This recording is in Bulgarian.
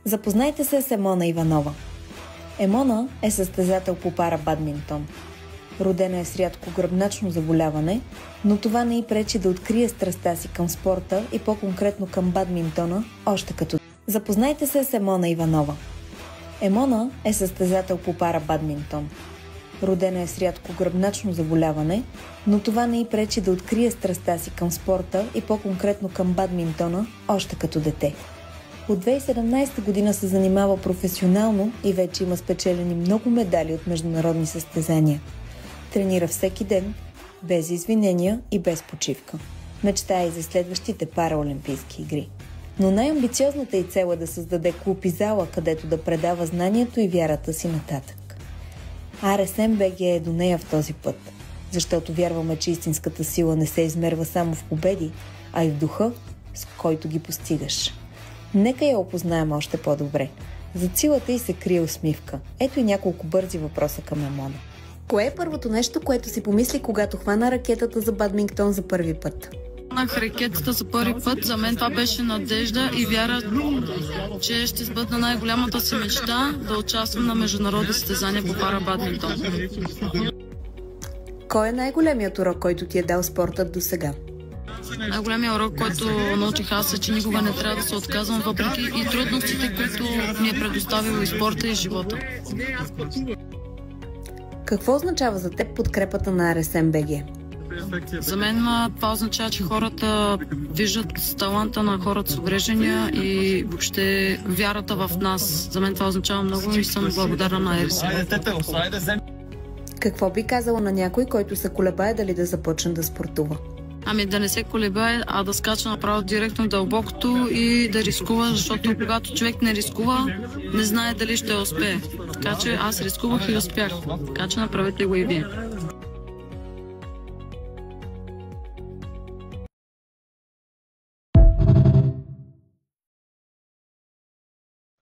Запознайте се с Емона Иванова. Емона е състезател по парабадминтон. Родена е с рядко гръбначно заболяване, но това не й пречи да открие страстта си към спорта и по-конкретно към бадминтона още като. Запознайте се с Емона Иванова. Емона е състезател по парабадминтон. Родена е с рядко гръбначно заболяване, но това не й пречи да открие страстта си към спорта и по-конкретно към бадминтона още като дете. От 2017 година се занимава професионално и вече има спечелени много медали от международни състезания. Тренира всеки ден, без извинения и без почивка. Мечтае и за следващите параолимпийски игри. Но най-амбициозната й цел е да създаде клуб и зала, където да предава знанието и вярата си нататък. РСМ-БГ е до нея в този път, защото вярваме, че истинската сила не се измерва само в победи, а и в духа, с който ги постигаш. Нека я опознаем още по-добре. Зад силата й се крие усмивка. Ето и няколко бързи въпроса към Емона. Кое е първото нещо, което си помисли, когато хвана ракетата за бадминтон за първи път? Хванах ракетата за първи път. За мен това беше надежда и вяра, че ще сбъдна най-голямата си мечта да участвам на международни състезания по парабадминтон. Кой е най-големият урок, който ти е дал спортът до сега? Най-големият урок, който научих аз е, че никога не трябва да се отказвам, въпреки и трудностите, които ми е предоставил и спорта, и живота. Какво означава за теб подкрепата на РСМ-БГ? За мен това означава, че хората виждат таланта на хората с увреждания и въобще вярата в нас. За мен това означава много и съм благодарна на РСМ. Какво би казала на някой, който се колебае дали да започне да спортува? Да не се колебае, а да скача направо директно дълбокото и да рискува, защото когато човек не рискува, не знае дали ще успее. Така че аз рискувах и успях. Така че направете го и вие.